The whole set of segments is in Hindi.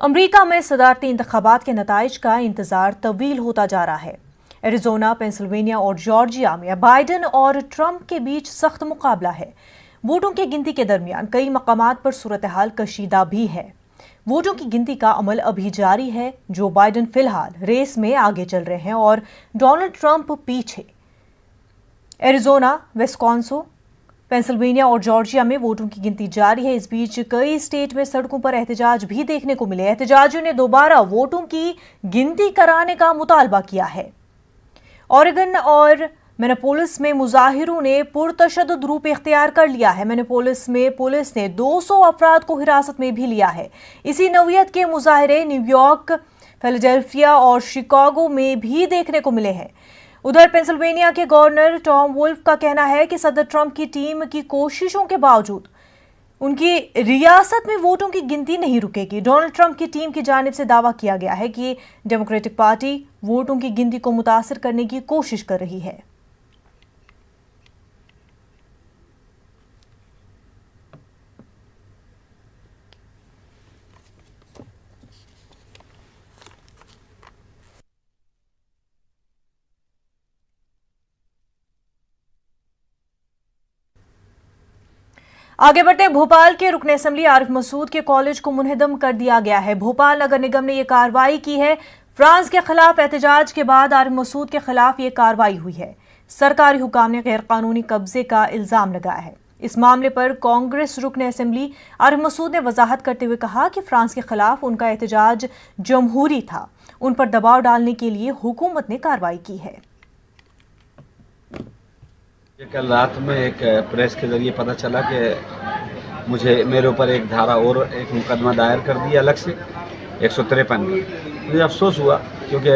अमरीका में सदारती इंतखाबात के नताइज का इंतजार तवील होता जा रहा है। एरिजोना, पेंसिल्वेनिया और जॉर्जिया में बाइडेन और ट्रंप के बीच सख्त मुकाबला है। वोटों की गिनती के दरमियान कई मकामात पर सूरत हाल कशीदा भी है। वोटों की गिनती का अमल अभी जारी है। जो बाइडेन फिलहाल रेस में आगे चल रहे हैं और डोनाल्ड ट्रंप पीछे। एरिजोना, विस्कॉन्सिन, पेंसिल्वेनिया और जॉर्जिया में वोटों की गिनती जारी है। इस बीच कई स्टेट में सड़कों पर एहतजाज भी देखने को मिले। एहतजाजियों ने दोबारा वोटों की गिनती कराने का मुतालबा किया है। ओरेगन और मिनेपोलिस में मुजाहिरों ने पुरतशद्दुद रूप इख्तियार कर लिया है। मिनेपोलिस में पुलिस ने 200 अफराद को हिरासत में भी लिया है। इसी नौयत के मुजाहरे न्यूयॉर्क, फिलाडेल्फिया और शिकागो में भी देखने को मिले हैं। उधर पेंसिल्वेनिया के गवर्नर टॉम वुल्फ का कहना है कि सदर ट्रंप की टीम की कोशिशों के बावजूद उनकी रियासत में वोटों की गिनती नहीं रुकेगी। डोनाल्ड ट्रंप की टीम की जानिब से दावा किया गया है कि डेमोक्रेटिक पार्टी वोटों की गिनती को मुतासिर करने की कोशिश कर रही है। आगे बढ़ते हैं। भोपाल के रुकन असेंबली आरिफ मसूद के कॉलेज को मुनहदम कर दिया गया है। भोपाल नगर निगम ने यह कार्रवाई की है। फ्रांस के खिलाफ एहतजाज के बाद आरिफ मसूद के खिलाफ यह कार्रवाई हुई है। सरकारी हुकाम ने गैर कानूनी कब्जे का इल्जाम लगाया है। इस मामले पर कांग्रेस रुकन असेंबली आरिफ मसूद ने वजाहत करते हुए कहा कि फ्रांस के खिलाफ उनका एहतजाज जमहूरी था। उन पर दबाव डालने के लिए हुकूमत ने कार्रवाई की है। कल रात में एक प्रेस के जरिए पता चला कि मेरे ऊपर एक धारा और एक मुकदमा दायर कर दिया अलग से 153 में। मुझे अफसोस हुआ क्योंकि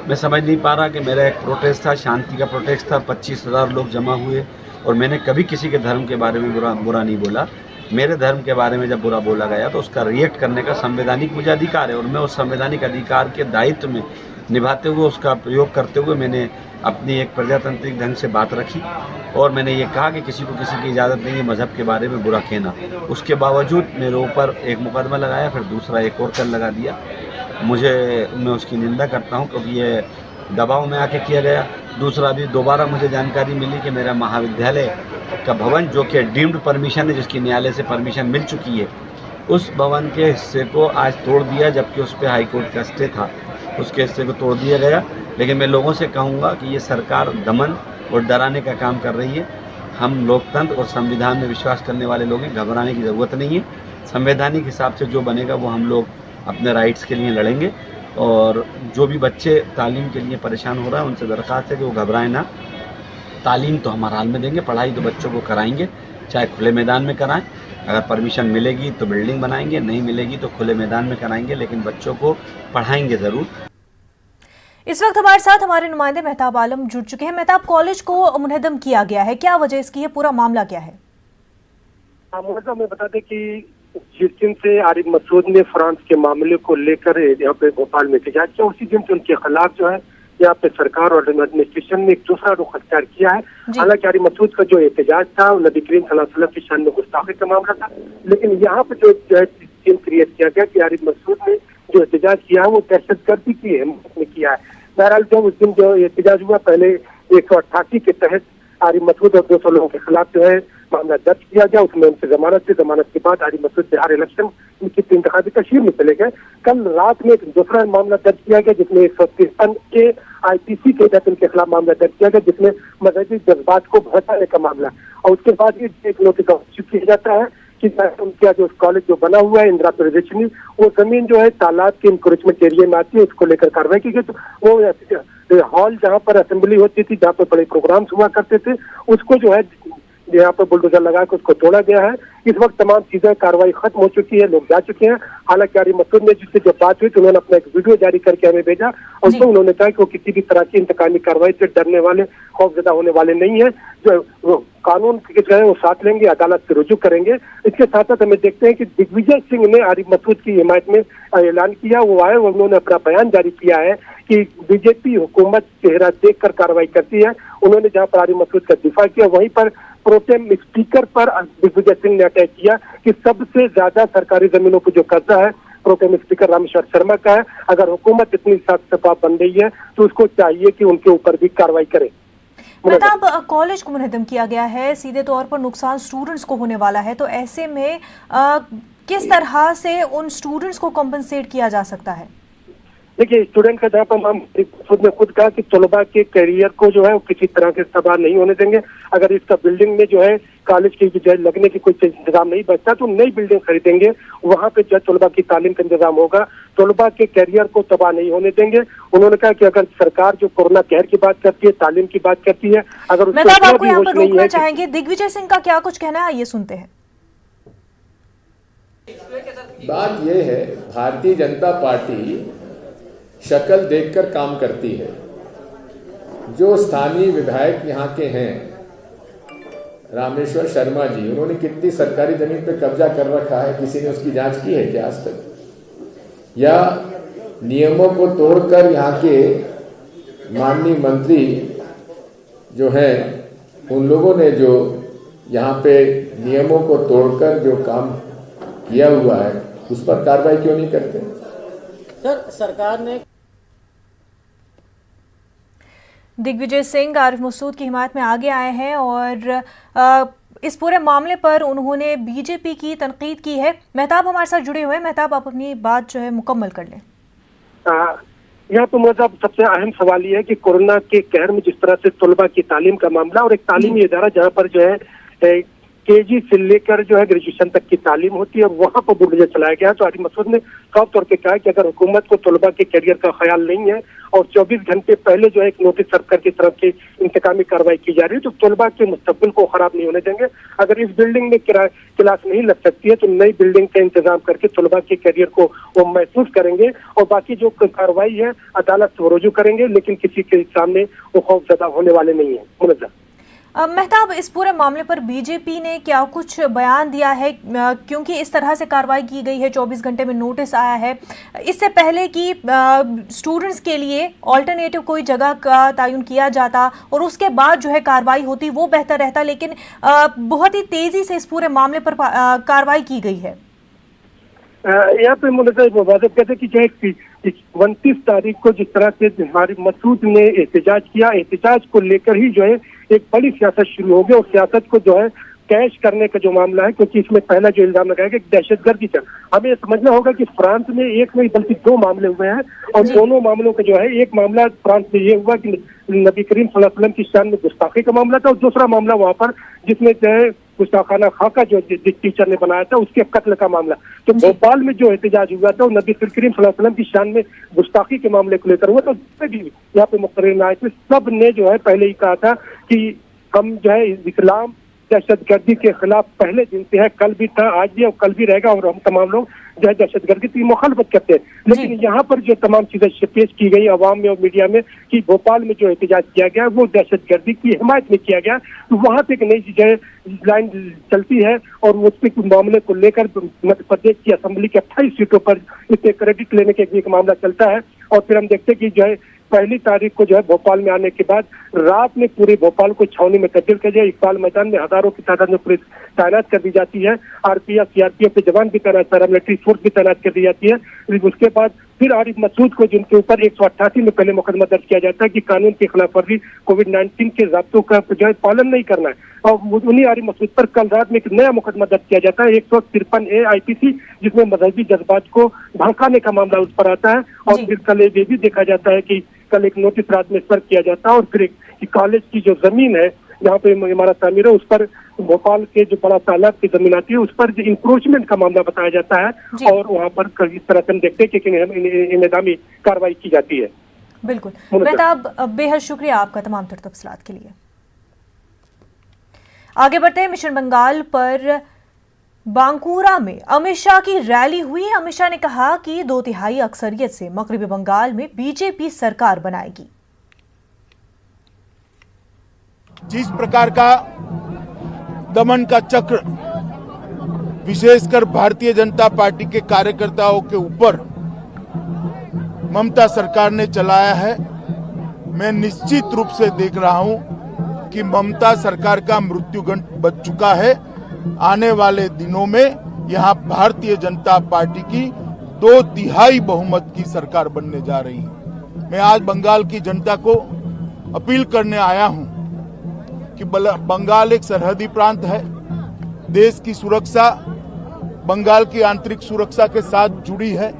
मैं समझ नहीं पा रहा कि मेरा एक प्रोटेस्ट था, शांति का प्रोटेस्ट था। 25,000 लोग जमा हुए और मैंने कभी किसी के धर्म के बारे में बुरा नहीं बोला। मेरे धर्म के बारे में जब बुरा बोला गया तो उसका रिएक्ट करने का संवैधानिक मुझे अधिकार है और मैं उस संवैधानिक अधिकार के दायित्व में निभाते हुए उसका प्रयोग करते हुए मैंने अपनी एक प्रजातांत्रिक ढंग से बात रखी और मैंने ये कहा कि किसी को किसी की इजाज़त नहीं है मज़हब के बारे में बुरा कहना। उसके बावजूद मेरे ऊपर एक मुकदमा लगाया, फिर दूसरा एक और कल लगा दिया। मैं उसकी निंदा करता हूँ क्योंकि ये दबाव में आके किया गया। दूसरा भी दोबारा मुझे जानकारी मिली कि मेरा महाविद्यालय का भवन जो कि डीम्ड परमिशन है, जिसकी न्यायालय से परमिशन मिल चुकी है, उस भवन के हिस्से को आज तोड़ दिया, जबकि उस पर हाईकोर्ट का स्टे था। उसके हिस्से को तोड़ दिया गया। लेकिन मैं लोगों से कहूँगा कि ये सरकार दमन और डराने का काम कर रही है। हम लोकतंत्र और संविधान में विश्वास करने वाले लोग हैं, घबराने की ज़रूरत नहीं है। संवैधानिक हिसाब से जो बनेगा वो हम लोग अपने राइट्स के लिए लड़ेंगे। और जो भी बच्चे तालीम के लिए परेशान हो रहा है उनसे दरख्वास्त है कि वो घबराएं ना। तालीम तो हम हर हाल में देंगे, पढ़ाई तो बच्चों को कराएंगे, चाहे खुले मैदान में कराएं। अगर परमिशन मिलेगी तो बिल्डिंग बनाएंगे, नहीं मिलेगी तो खुले मैदान में कराएंगे, लेकिन बच्चों को पढ़ाएंगे ज़रूर। इस वक्त हमारे साथ हमारे नुमाइंदे मेहताब आलम जुड़ चुके हैं। मेहताब, कॉलेज को मुनहदम किया गया है, क्या वजह इसकी है, पूरा मामला क्या है? मैं बता दें कि जिस दिन से आरिफ मसूद ने फ्रांस के मामले को लेकर यहाँ पे भोपाल में एहतजाज किया, उसी दिन से उनके खिलाफ जो है यहाँ पे सरकार और एडमिनिस्ट्रेशन ने एक दूसरा रुख अख्तियार किया है। हालांकि आरिफ मसूद का जो एहतजाज था नबी करीम सल्लल्लाहु अलैहि वसल्लम की शान में गुस्ताखी का मामला था, लेकिन यहाँ पे जो सीन क्रिएट किया गया कि आरिफ मसूद ने जो एहतजाज किया है वो दहशतगर्दी की हिम्मत में किया है। बहरहाल जब उस दिन जो एहतजाज हुआ, पहले 188 के तहत आरिफ मसूद और 200 लोगों के खिलाफ जो है मामला दर्ज किया गया। उसमें उनसे जमानत के बाद आरिफ मसूद बिहार इलेक्शन की इंतखाबी तशहीर में चले गए। कल रात में एक दूसरा मामला दर्ज किया गया जिसमें 153 के IPC के तहत उनके खिलाफ मामला दर्ज किया गया, जिसमें मजहबी जज्बात को भड़काने का मामला। और उसके बाद एक नोटिस किया जाता है कि उनका जो कॉलेज जो बना हुआ है इंदिरा प्रियदर्शनी, वो जमीन जो है तालाब के इंक्रोचमेंट एरिया में आती है, उसको लेकर कार्रवाई की गई। तो वो हॉल जहाँ पर असेंबली होती थी, जहाँ पर बड़े प्रोग्राम्स हुआ करते थे, उसको जो है यहाँ पर बुलडोजर लगा के उसको तोड़ा गया है। इस वक्त तमाम चीजें कार्रवाई खत्म हो चुकी है, लोग जा चुके हैं। हालांकि आरिफ मसूद ने जिससे जो बात हुई तो उन्होंने अपना एक वीडियो जारी करके हमें भेजा और उसमें उन्होंने कहा कि वो किसी भी तरह की इंतकामी कार्रवाई से डरने वाले, खौफजदा होने वाले नहीं है। जो कानून के जो है वो साथ लेंगे, अदालत से रुजू करेंगे। इसके साथ साथ हमें देखते हैं कि दिग्विजय सिंह ने आरिफ मसूद की हिमायत में ऐलान किया, वो आए और उन्होंने अपना बयान जारी किया है कि बीजेपी हुकूमत चेहरा देखकर कार्रवाई करती है। उन्होंने जहाँ पर आरिफ मसूद का दिफा किया, वहीं पर प्रोटेम स्पीकर पर दिग्विजय सिंह ने अटैक किया कि सबसे ज्यादा सरकारी जमीनों पर जो कब्जा है प्रोटेम स्पीकर रामेश्वर शर्मा का है। अगर हुकूमत इतनी सख्त शफाफ बन रही है तो उसको चाहिए कि उनके ऊपर भी कार्रवाई करे। मेहताब, कॉलेज को मुनहदम किया गया है, सीधे तौर पर नुकसान स्टूडेंट्स को होने वाला है, तो ऐसे में किस तरह से उन स्टूडेंट्स को कॉम्पनसेट किया जा सकता है? देखिए, स्टूडेंट का जहाँ पर हम खुद कहा कि तलबा के करियर को जो है वो किसी तरह के तबाह नहीं होने देंगे। अगर इसका बिल्डिंग में जो है कॉलेज की जो लगने की कोई इंतजाम नहीं बचता तो नई बिल्डिंग खरीदेंगे, वहाँ पे जो तलबा की तालीम का इंतजाम होगा, तलबा के करियर को तबाह नहीं होने देंगे। उन्होंने कहा कि अगर सरकार जो कोरोना कहर की बात करती है, तालीम की बात करती है, अगर मेहताब, आपको यहाँ पर रोकना चाहेंगे, दिग्विजय सिंह का क्या कुछ कहना है, ये सुनते हैं। बात यह है, भारतीय जनता पार्टी शक्ल देखकर काम करती है। जो स्थानीय विधायक यहाँ के हैं रामेश्वर शर्मा जी, उन्होंने कितनी सरकारी जमीन पे कब्जा कर रखा है, किसी ने उसकी जांच की है क्या आज तक? या नियमों को तोड़कर यहाँ के माननीय मंत्री जो हैं, उन लोगों ने जो यहाँ पे नियमों को तोड़कर जो काम किया हुआ है उस पर कार्रवाई क्यों नहीं करते? सर, सरकार ने दिग्विजय सिंह आरिफ मसूद की हिमायत में आगे आए हैं और इस पूरे मामले पर उन्होंने बीजेपी की तनकीद की है। मेहताब हमारे साथ जुड़े हुए हैं। मेहताब, आप अपनी बात जो है मुकम्मल कर लें। यहाँ पर मतलब सबसे अहम सवाल ये है कि कोरोना के कहर में जिस तरह से तलबा की तालीम का मामला और एक तालीमी इदारा जहाँ पर जो है केजी से लेकर जो है ग्रेजुएशन तक की तालीम होती है और वहाँ पर बुलडोजर चलाया गया। तो आरिफ मसूद ने साफ तौर पे कहा कि अगर हुकूमत को तलबा के करियर का ख्याल नहीं है और 24 घंटे पहले जो है एक नोटिस सरकार की तरफ से इंतकामी कार्रवाई की जा रही है तो तलबा के मुस्तकबिल को खराब नहीं होने देंगे। अगर इस बिल्डिंग में क्लास नहीं लग सकती है तो नई बिल्डिंग का इंतजाम करके तलबा के करियर को वो महसूस करेंगे और बाकी जो कार्रवाई है अदालत से रुजू करेंगे, लेकिन किसी के सामने वो खौफजदा होने वाले नहीं है। मुनज़्ज़र मेहताब, इस पूरे मामले पर बीजेपी ने क्या कुछ बयान दिया है? क्योंकि इस तरह से कार्रवाई की गई है, 24 घंटे में नोटिस आया है। इससे पहले कि स्टूडेंट्स के लिए ऑल्टरनेटिव कोई जगह का तयन किया जाता और उसके बाद जो है कार्रवाई होती, वो बेहतर रहता, लेकिन बहुत ही तेजी से इस पूरे मामले पर कार्रवाई की गई है। यहाँ पे मुझे कहते कि चाहे 29 तारीख को जिस तरह से आरिफ मसूद ने एहतजाज किया, एहतजाज को लेकर ही जो है एक बड़ी सियासत शुरू हो गई और सियासत को जो है कैश करने का जो मामला है, क्योंकि इसमें पहला जो इल्जाम लगाया गया दहशतगर्दी का। हमें ये समझना होगा कि फ्रांस में एक नहीं बल्कि 2 मामले हुए हैं और दोनों मामलों का जो है एक मामला फ्रांस में ये हुआ कि नबी करीम सल्लल्लाहु अलैहि वसल्लम की शान में गुस्ताखी का मामला था और दूसरा मामला वहाँ पर जिसमें जो है गुस्ताखाना खाका जो टीचर ने बनाया था उसके कत्ल का मामला। तो भोपाल में जो एहतजाज हुआ था वो नबी करीम सल्लल्लाहु अलैहि वसल्लम की शान में गुस्ताखी के मामले को लेकर हुआ। तो यहाँ पे मुक़र्रिर आए थे, सब ने जो है पहले ही कहा था कि हम जो है इस्लाम दहशतगर्दी के खिलाफ पहले दिन से है, कल भी था, आज भी और कल भी रहेगा और हम तमाम लोग जो है दहशतगर्दी की मुखालफत करते हैं। लेकिन यहाँ पर जो तमाम चीजें पेश की गई अवाम में और मीडिया में कि भोपाल में जो एहतजाज किया गया वो दहशतगर्दी की हिमायत में किया गया, तो वहाँ पे एक नई जो है लाइन चलती है और उसके मामले को लेकर मध्य प्रदेश की असेंबली के 28 सीटों पर इससे क्रेडिट लेने के एक मामला चलता है। और फिर हम देखते हैं कि जो है 1 तारीख को जो है भोपाल में आने के बाद रात में पूरे भोपाल को छावनी में तब्दील किया जाए। इकबाल मैदान में हजारों की तादाद में पुलिस तैनात कर दी जाती है, आरपीएफ सीआरपीएफ के जवान भी तैनात, पैरामिलिट्री फोर्स भी तैनात कर दी जाती है। उसके बाद फिर आरिफ मसूद को जिनके ऊपर 188 में पहले मुकदमा दर्ज किया जाता है कि कानून की खिलाफ वर्जी कोविड-19 के ज़ाब्तों का जो है पालन नहीं करना है, और उन्हीं आरिफ मसूद पर कल रात में एक नया मुकदमा दर्ज किया जाता है 153A IPC, जिसमें मजहबी जज्बात को भड़काने का मामला उस पर आता है। और फिर कल ये भी देखा जाता है कि कल एक नोटिस रात में सर्व किया जाता है और फिर कॉलेज की जो जमीन है जहाँ पे इमारत तामीर है उस पर भोपाल के जो बड़ा तालाब की जमीन आती है उस पर जो इंक्रोचमेंट का मामला बताया जाता है और वहाँ पर इस तरह से हम देखते हैं कि इंतजामी कार्रवाई की जाती है। बिल्कुल मेहताब, बेहद शुक्रिया आपका तमाम तर तफसीलात के लिए। आगे बढ़ते हैं, मिशन बंगाल पर बांकुरा में अमित शाह की रैली हुई। अमित शाह ने कहा कि 2/3 अक्सरियत से मगरबी बंगाल में बीजेपी सरकार बनाएगी। जिस प्रकार का दमन का चक्र विशेषकर भारतीय जनता पार्टी के कार्यकर्ताओं के ऊपर ममता सरकार ने चलाया है, मैं निश्चित रूप से देख रहा हूं कि ममता सरकार का मृत्युगंड बच चुका है। आने वाले दिनों में यहां भारतीय जनता पार्टी की 2/3 बहुमत की सरकार बनने जा रही है। मैं आज बंगाल की जनता को अपील करने आया हूं कि बंगाल एक सरहदी प्रांत है। देश की सुरक्षा बंगाल की आंतरिक सुरक्षा के साथ जुड़ी है।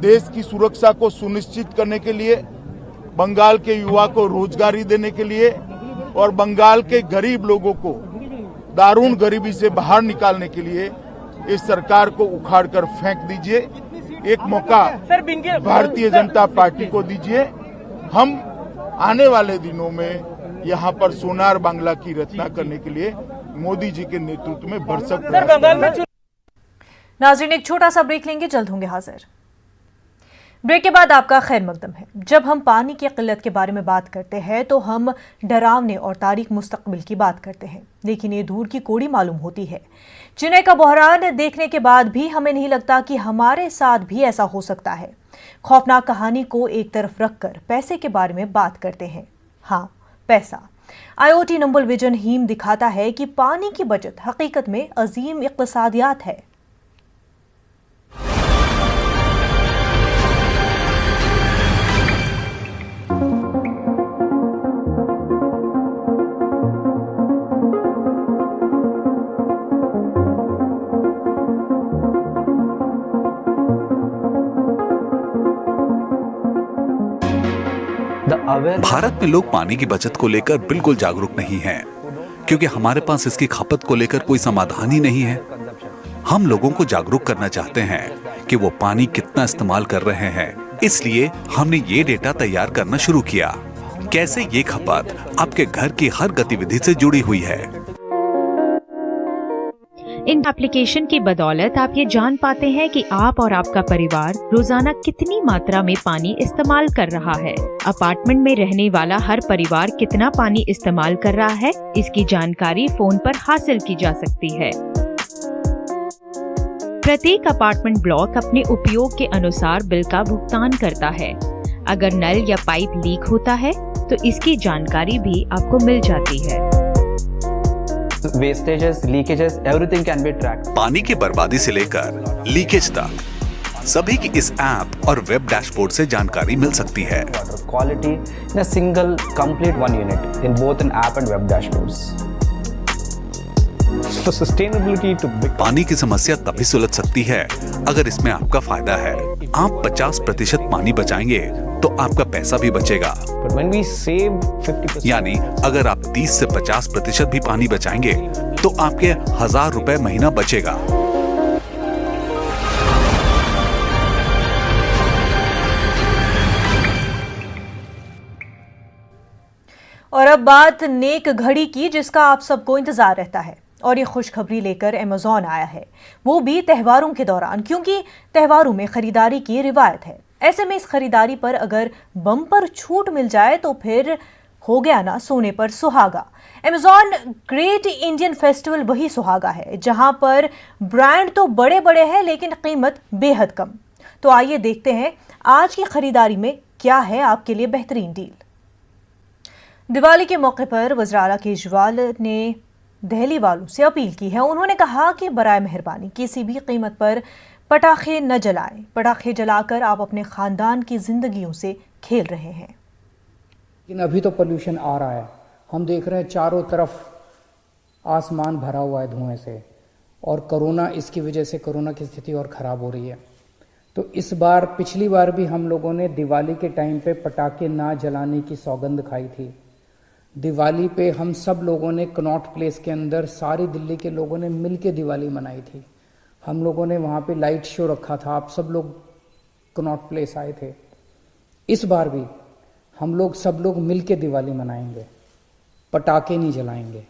देश की सुरक्षा को सुनिश्चित करने के लिए, बंगाल के युवा को रोजगारी देने के लिए और बंगाल के गरीब लोगों को दारुण गरीबी से बाहर निकालने के लिए इस सरकार को उखाड़कर फेंक दीजिए। एक मौका भारतीय जनता पार्टी को दीजिए। हम आने वाले दिनों में यहाँ पर सोनार बांग्ला की रचना करने के लिए मोदी जी के नेतृत्व में भरसक प्रयास करेंगे। नाज़रीन, एक छोटा सा ब्रेक लेंगे, जल्द होंगे हाजिर। ब्रेक के बाद आपका खैर मकदम है। जब हम पानी की किल्लत के बारे में बात करते हैं तो हम डरावने और तारीक मुस्तकबिल की बात करते हैं, लेकिन ये दूर की कोड़ी मालूम होती है। चेन्नई का बहरान देखने के बाद भी हमें नहीं लगता कि हमारे साथ भी ऐसा हो सकता है। खौफनाक कहानी को एक तरफ रखकर पैसे के बारे में बात करते हैं। हाँ, पैसा। IoT नंबल विजन हीम दिखाता है कि पानी की बचत हकीकत में अजीम इक्तिसादियात है। भारत में लोग पानी की बचत को लेकर बिल्कुल जागरूक नहीं हैं, क्योंकि हमारे पास इसकी खपत को लेकर कोई समाधान ही नहीं है। हम लोगों को जागरूक करना चाहते हैं कि वो पानी कितना इस्तेमाल कर रहे हैं, इसलिए हमने ये डेटा तैयार करना शुरू किया। कैसे ये खपत आपके घर की हर गतिविधि से जुड़ी हुई है। इन एप्लीकेशन की बदौलत आप ये जान पाते हैं कि आप और आपका परिवार रोजाना कितनी मात्रा में पानी इस्तेमाल कर रहा है। अपार्टमेंट में रहने वाला हर परिवार कितना पानी इस्तेमाल कर रहा है, इसकी जानकारी फोन पर हासिल की जा सकती है। प्रत्येक अपार्टमेंट ब्लॉक अपने उपयोग के अनुसार बिल का भुगतान करता है। अगर नल या पाइप लीक होता है तो इसकी जानकारी भी आपको मिल जाती है। Vestiges, leakages, everything can be tracked. पानी की बर्बादी से लेकर लीकेज तक सभी की इस ऐप और वेब डैशबोर्ड से जानकारी मिल सकती है। Quality in a single complete one unit in both an app and web dashboards. So sustainability to पानी की समस्या तभी सुलझ सकती है अगर इसमें आपका फायदा है। आप 50% पानी बचाएंगे तो आपका पैसा भी बचेगा। But when we save 50%, यानी अगर आप 30 से 50% भी पानी बचाएंगे तो आपके 1000 रुपए महीना बचेगा। और अब बात नेक घड़ी की, जिसका आप सबको इंतजार रहता है। और ये खुशखबरी लेकर अमेज़न आया है, वो भी त्योहारों के दौरान, क्योंकि त्योहारों में खरीदारी की रिवायत है। ऐसे में इस खरीदारी पर अगर बम्पर छूट मिल जाए तो फिर हो गया ना सोने पर सुहागा। अमेज़न ग्रेट इंडियन फेस्टिवल वही सुहागा है जहां पर ब्रांड तो बड़े बड़े हैं लेकिन कीमत बेहद कम। तो आइए देखते हैं आज की खरीदारी में क्या है आपके लिए बेहतरीन डील। दिवाली के मौके पर वज़ीर आला केजरीवाल ने दिल्ली वालों से अपील की है। उन्होंने कहा कि बराए मेहरबानी किसी भी कीमत पर पटाखे न जलाएं। पटाखे जलाकर आप अपने खानदान की जिंदगियों से खेल रहे हैं। लेकिन अभी तो पोल्यूशन आ रहा है, हम देख रहे हैं चारों तरफ आसमान भरा हुआ है धुएं से, और कोरोना, इसकी वजह से कोरोना की स्थिति और ख़राब हो रही है। तो इस बार, पिछली बार भी हम लोगों ने दिवाली के टाइम पे पटाखे ना जलाने की सौगंध खाई थी। दिवाली पे हम सब लोगों ने कनॉट प्लेस के अंदर, सारी दिल्ली के लोगों ने मिल के दिवाली मनाई थी। हम लोगों ने वहाँ पे लाइट शो रखा था, आप सब लोग कनॉट प्लेस आए थे। इस बार भी हम लोग सब लोग मिल के दिवाली मनाएंगे, पटाखे नहीं जलाएंगे।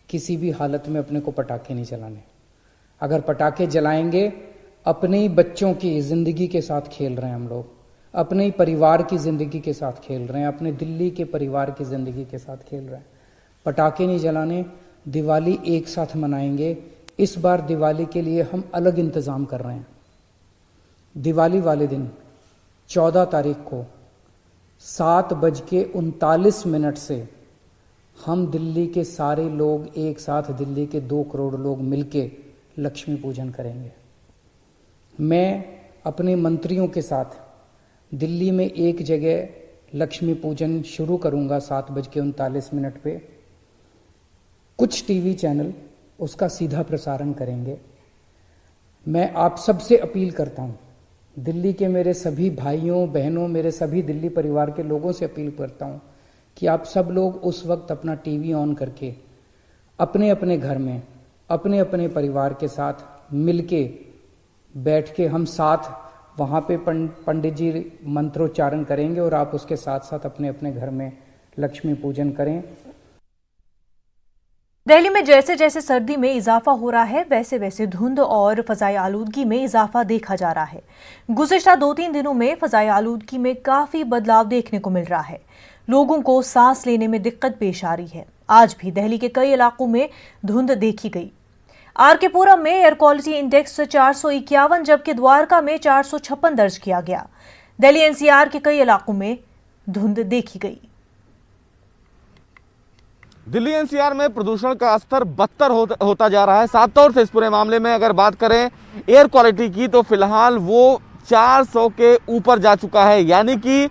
किसी भी हालत में अपने को पटाखे नहीं जलाने। अगर पटाखे जलाएंगे, अपने ही बच्चों की ज़िंदगी के साथ खेल रहे हैं हम लोग, अपने ही परिवार की ज़िंदगी के साथ खेल रहे हैं, अपने दिल्ली के परिवार की ज़िंदगी के साथ खेल रहे हैं। पटाखे नहीं जलाने, दिवाली एक साथ मनाएंगे। इस बार दिवाली के लिए हम अलग इंतज़ाम कर रहे हैं। दिवाली वाले दिन 14 तारीख को 7:39 से हम दिल्ली के सारे लोग एक साथ, दिल्ली के 2 करोड़ लोग मिलके लक्ष्मी पूजन करेंगे। मैं अपने मंत्रियों के साथ दिल्ली में एक जगह लक्ष्मी पूजन शुरू करूंगा 7:39 पे। कुछ टीवी चैनल उसका सीधा प्रसारण करेंगे। मैं आप सबसे अपील करता हूं, दिल्ली के मेरे सभी भाइयों बहनों, मेरे सभी दिल्ली परिवार के लोगों से अपील करता हूं कि आप सब लोग उस वक्त अपना टीवी ऑन करके अपने अपने घर में अपने अपने परिवार के साथ मिलके बैठ के हम साथ वहाँ पे पंडित जी मंत्रोच्चारण करेंगे और आप उसके साथ साथ अपने अपने घर में लक्ष्मी पूजन करें। दिल्ली में जैसे जैसे सर्दी में इजाफा हो रहा है वैसे वैसे धुंध और फजाई आलूदगी में इजाफा देखा जा रहा है। गुज़िश्ता 2-3 दिनों में फजाई आलूदगी में काफी बदलाव देखने को मिल रहा है। लोगों को सांस लेने में दिक्कत पेश आ रही है। आज भी दिल्ली के कई इलाकों में धुंध देखी गई। आरकेपुरम में एयर क्वालिटी इंडेक्स 451 जबकि द्वारका में 456 दर्ज किया गया। दिल्ली एनसीआर के कई इलाकों में धुंध देखी गई। दिल्ली एनसीआर में प्रदूषण का स्तर बदतर होता जा रहा है। साफ तौर से इस पूरे मामले में अगर बात करें एयर क्वालिटी की तो फिलहाल वो 400 के ऊपर जा चुका है, यानी कि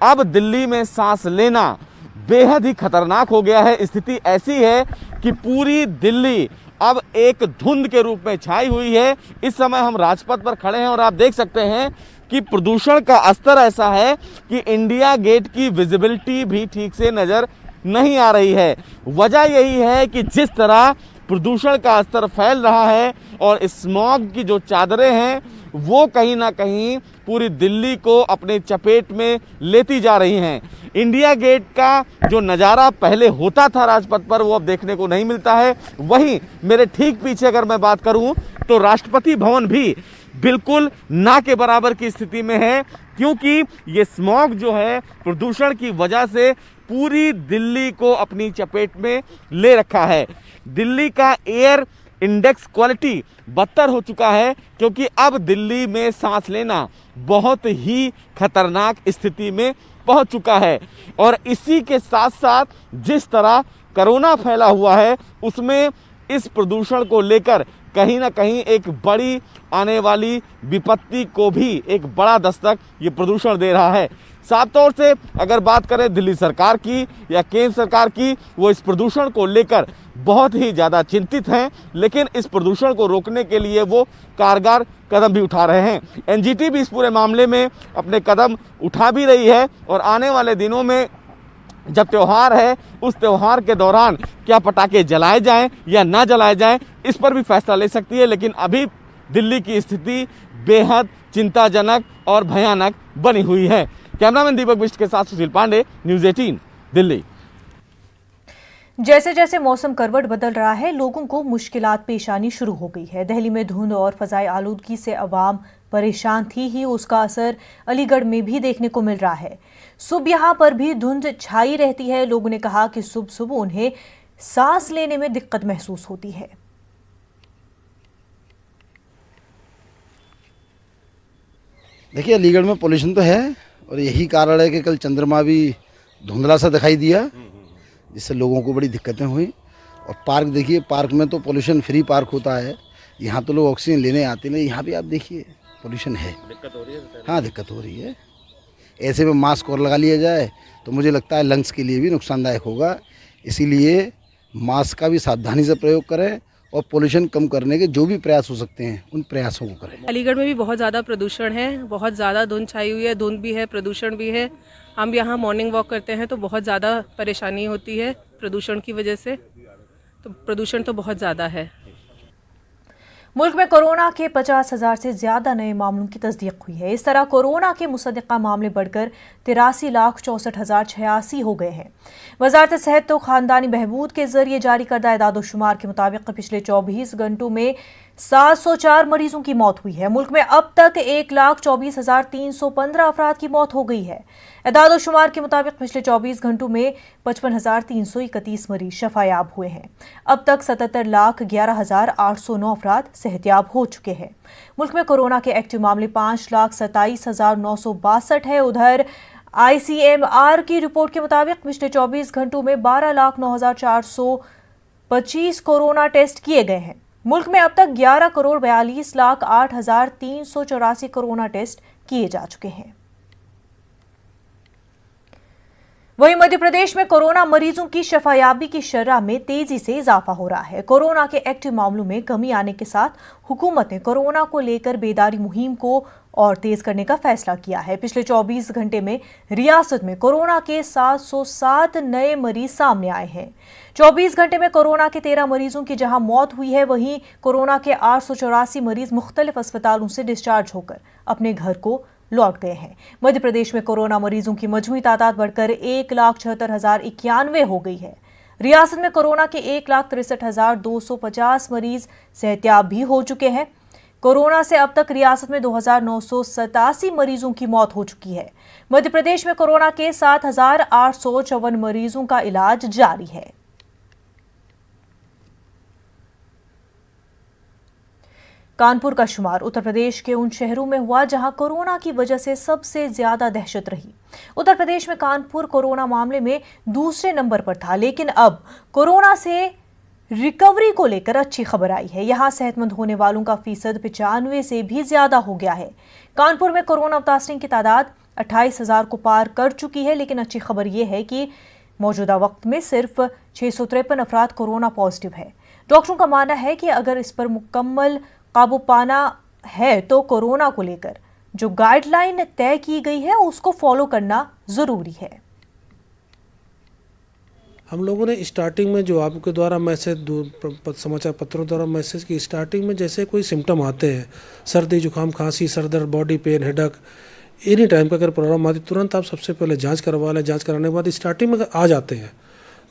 अब दिल्ली में सांस लेना बेहद ही खतरनाक हो गया है। स्थिति ऐसी है कि पूरी दिल्ली अब एक धुंध के रूप में छाई हुई है। इस समय हम राजपथ पर खड़े हैं और आप देख सकते हैं कि प्रदूषण का स्तर ऐसा है कि इंडिया गेट की विजिबिलिटी भी ठीक से नजर नहीं आ रही है। वजह यही है कि जिस तरह प्रदूषण का स्तर फैल रहा है और स्मॉग की जो चादरें हैं वो कहीं ना कहीं पूरी दिल्ली को अपने चपेट में लेती जा रही हैं। इंडिया गेट का जो नज़ारा पहले होता था राजपथ पर वो अब देखने को नहीं मिलता है। वहीं मेरे ठीक पीछे अगर मैं बात करूं तो राष्ट्रपति भवन भी बिल्कुल ना के बराबर की स्थिति में है, क्योंकि ये स्मॉग जो है प्रदूषण की वजह से पूरी दिल्ली को अपनी चपेट में ले रखा है। दिल्ली का एयर इंडेक्स क्वालिटी बदतर हो चुका है, क्योंकि अब दिल्ली में सांस लेना बहुत ही खतरनाक स्थिति में पहुंच चुका है। और इसी के साथ साथ जिस तरह कोरोना फैला हुआ है उसमें इस प्रदूषण को लेकर कहीं ना कहीं एक बड़ी आने वाली विपत्ति को भी एक बड़ा दस्तक ये प्रदूषण दे रहा है। साफ तौर से अगर बात करें दिल्ली सरकार की या केंद्र सरकार की, वो इस प्रदूषण को लेकर बहुत ही ज़्यादा चिंतित हैं, लेकिन इस प्रदूषण को रोकने के लिए वो कारगर कदम भी उठा रहे हैं। एनजीटी भी इस पूरे मामले में अपने कदम उठा भी रही है और आने वाले दिनों में जब त्यौहार है उस त्यौहार के दौरान क्या पटाखे जलाए जाएं या ना जलाए जाएं इस पर भी फैसला ले सकती है। लेकिन अभी दिल्ली की स्थिति बेहद चिंताजनक और भयानक बनी हुई है। कैमरामैन दीपक बिष्ट के साथ सुशील पांडे, न्यूज़ 18 दिल्ली। जैसे जैसे मौसम करवट बदल रहा है लोगों को मुश्किलात पेश आनी शुरू हो गई है। दिल्ली में धुंध और फजाई आलूदगी से अवाम परेशान थी ही, उसका असर अलीगढ़ में भी देखने को मिल रहा है। सुबह यहां पर भी धुंध छाई रहती है। लोगों ने कहा कि सुबह सुबह उन्हें सांस लेने में दिक्कत महसूस होती है। देखिए अलीगढ़ में पोल्यूशन तो है और यही कारण है कि कल चंद्रमा भी धुंधला सा दिखाई दिया, जिससे लोगों को बड़ी दिक्कतें हुई। और पार्क देखिए, पार्क में तो पोल्यूशन फ्री पार्क होता है, यहाँ तो लोग ऑक्सीजन लेने आते हैं, यहाँ भी आप देखिए पोल्यूशन है। दिक्कत हो रही है? हाँ दिक्कत हो रही है। ऐसे में मास्क और लगा लिया जाए तो मुझे लगता है लंग्स के लिए भी नुकसानदायक होगा। इसीलिए मास्क का भी सावधानी से प्रयोग करें और पोल्यूशन कम करने के जो भी प्रयास हो सकते हैं उन प्रयासों को करें। अलीगढ़ में भी बहुत ज़्यादा प्रदूषण है, बहुत ज़्यादा धुंध छाई हुई है, धुंध भी है, प्रदूषण भी है। हम यहाँ मॉर्निंग वॉक करते हैं तो बहुत ज़्यादा परेशानी होती है प्रदूषण की वजह से, तो प्रदूषण तो बहुत ज़्यादा है। मुल्क में कोरोना के 50,000 से ज्यादा नए मामलों की तस्दीक हुई है। इस तरह कोरोना के मुसद्दिक़ा मामले बढ़कर 83,64,086 हो गए हैं। वजारत सेहत तो खानदानी बहबूद के जरिए जारी करदा एदाद-ओ-शुमार के मुताबिक पिछले 24 घंटों में 704 मरीजों की मौत हुई है। मुल्क में अब तक 1,24,315 अफराद की मौत हो गई है। एदाद-ओ-शुमार के मुताबिक पिछले 24 घंटों में 55,331 मरीज शफायाब हुए हैं। अब तक 77,11,809 अफराद सेहतयाब हो चुके हैं। मुल्क में कोरोना के एक्टिव मामले 5,27,962 है। उधर ICMR की रिपोर्ट के मुताबिक पिछले 24 घंटों में 12,09,425 कोरोना टेस्ट किए गए हैं। मुल्क में अब तक 11,42,08,384 कोरोना टेस्ट किए जा चुके हैं। वहीं मध्य प्रदेश में कोरोना मरीजों की शफायाबी की शरह में तेजी से इजाफा हो रहा है। कोरोना के एक्टिव मामलों में कमी आने के साथ हुकूमत ने कोरोना को लेकर बेदारी मुहिम को और तेज करने का फैसला किया है। पिछले 24 घंटे में रियासत में कोरोना के 707 नए मरीज सामने आए हैं। 24 घंटे में कोरोना के 13 मरीजों की जहां मौत हुई है, वहीं कोरोना के 884 मरीज मुख्तलिफ अस्पतालों से डिस्चार्ज होकर अपने घर को लौट गए हैं। मध्य प्रदेश में कोरोना मरीजों की मजमूई तादाद बढ़कर 1,76,091 हो गई है। रियासत में कोरोना के 1,63,250 मरीज सेहतियाब भी हो चुके हैं। कोरोना से अब तक रियासत में 2,987 मरीजों की मौत हो चुकी है। मध्य प्रदेश में कोरोना के 7,854 मरीजों का इलाज जारी है। कानपुर का शुमार उत्तर प्रदेश के उन शहरों में हुआ जहां कोरोना की वजह से सबसे ज्यादा दहशत रही। उत्तर प्रदेश में कानपुर कोरोना मामले में दूसरे नंबर पर था, लेकिन अब कोरोना से रिकवरी को लेकर अच्छी खबर आई है। यहां सेहतमंद होने वालों का फीसद 95 से भी ज्यादा हो गया है। कानपुर में कोरोना मुतासरीन की तादाद 28,000 को पार कर चुकी है, लेकिन अच्छी खबर यह है कि मौजूदा वक्त में सिर्फ 653 अफराद कोरोना पॉजिटिव है। डॉक्टरों का मानना है कि अगर इस पर मुकम्मल काबू पाना है तो कोरोना को लेकर जो गाइडलाइन तय की गई है उसको फॉलो करना जरूरी है। हम लोगों ने स्टार्टिंग में जो आपके द्वारा मैसेज समाचार पत्रों द्वारा मैसेज की स्टार्टिंग में जैसे कोई सिम्टम आते हैं, सर्दी जुकाम खांसी सर दर्द body pain headache, any type का अगर प्रॉब्लम आती तुरंत आप सबसे पहले जांच करवा लें। जांच कराने के बाद स्टार्टिंग में आ जाते हैं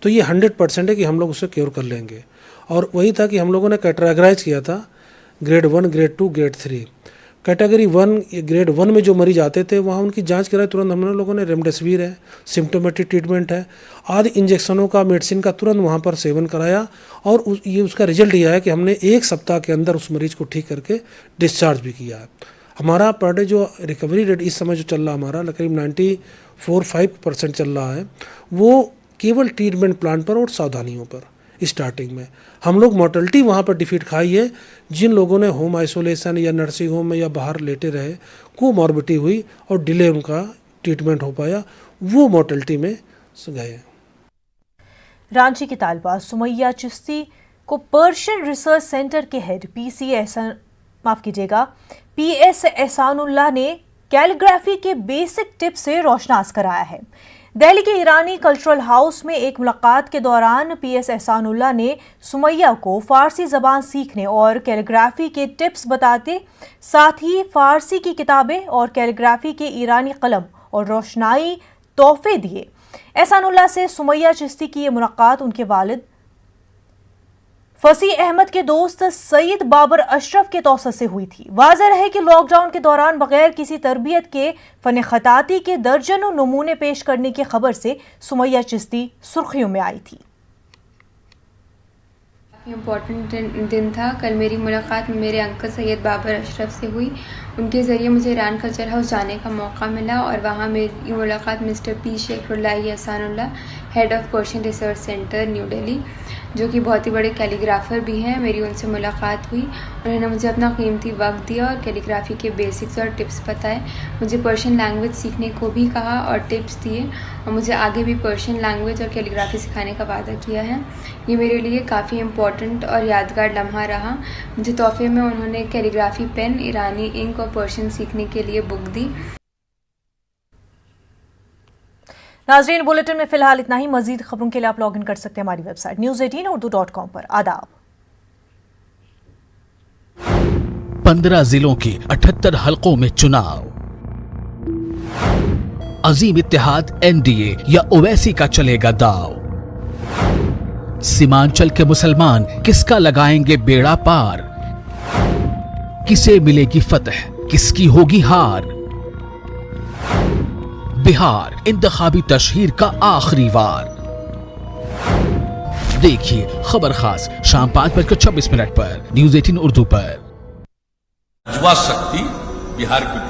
तो ये 100% है कि हम लोग उसे क्योर कर लेंगे। और वही था कि हम लोगों ने कैटेगराइज किया था grade 1, grade 2, grade 3। Category 1 grade 1 में जो मरीज आते थे वहाँ उनकी जांच कराई तुरंत। हम लोगों ने रेमडेसिविर है, सिम्टोमेटिक ट्रीटमेंट है, आदि इंजेक्शनों का मेडिसिन का तुरंत वहाँ पर सेवन कराया और उसका रिजल्ट ये आया कि हमने 1 सप्ताह के अंदर उस मरीज को ठीक करके डिस्चार्ज भी किया है। हमारा पर डे जो रिकवरी रेट इस समय जो चल रहा हमारा करीब 94-95% चल रहा है, वो केवल ट्रीटमेंट प्लान पर और सावधानियों पर। स्टार्टिंग में हम लोग मोर्टेलिटी वहाँ पर डिफीट खाई है। जिन लोगों ने होम आइसोलेशन या नर्सिंग होम में या बाहर लेटे रहे, कोमॉर्बिडिटी हुई और डिले उनका ट्रीटमेंट हो पाया, वो मोर्टेलिटी में गए। रांची की तालिबा सुमैया चिश्ती को पर्शियन रिसर्च सेंटर के हेड PS एहसानुल्लाह ने कैलीग्राफी के बेसिक टिप से रोशनास कराया है। दिल्ली के ईरानी कल्चरल हाउस में एक मुलाकात के दौरान PS एहसानुल्लाह ने सुमैया को फारसी जबान सीखने और कैलीग्राफी के टिप्स बताते, साथ ही फारसी की किताबें और कैलीग्राफी के ईरानी कलम और रोशनाई तोहफे दिए। एहसानुल्लाह से सुमैया चिश्ती की ये मुलाकात उनके वालिद फसी अहमद के दोस्त सईद बाबर अशरफ के तौसत से हुई थी। वाज़ेह रहे कि लॉकडाउन के दौरान बगैर किसी तरबियत के फन खताती के दर्जनों नमूने पेश करने की खबर से सुमैया चिश्ती सुर्खियों में आई थी। इम्पॉर्टेंट दिन था। कल मेरी मुलाकात मेरे अंकल सैयद बाबर अशरफ से हुई। उनके ज़रिए मुझे ईरान कल्चर हाउस जाने का मौका मिला और वहाँ मेरी मुलाकात mister P Shekharullah Ehsanullah, head of Persian research centre New Delhi, जो कि बहुत ही बड़े कैलीग्राफर भी हैं, मेरी उनसे मुलाकात हुई। उन्होंने मुझे अपना कीमती वक्त दिया और कैलीग्राफी के बेसिक्स और टिप्स बताए। मुझे पर्शियन लैंग्वेज सीखने को भी कहा और टिप्स दिए और मुझे आगे भी पर्शियन लैंग्वेज और कैलीग्राफी सिखाने का वादा किया है। ये मेरे लिए काफ़ी इम्पोर्टेंट और यादगार लम्हा रहा। मुझे तोहफे में उन्होंने कैलीग्राफी पेन, ईरानी इंक और पर्शियन सीखने के लिए बुक दी। नाज़रीन, बुलेटिन में फिलहाल इतना ही। मजीद खबरों के लिए आप लॉग इन कर सकते हैं हमारी वेबसाइट news18urdu.com पर। आदाब। 15 जिलों की 78 हलकों में चुनाव। अजीम इत्तेहाद NDA या ओवैसी का चलेगा दाव। सीमांचल के मुसलमान किसका लगाएंगे बेड़ा पार। किसे मिलेगी फतह, किसकी होगी हार। बिहार इंतखाबी तशहीर का आखिरी वार। देखिए खबर खास शाम 5:26 पर News 18 उर्दू पर। युवा शक्ति बिहार की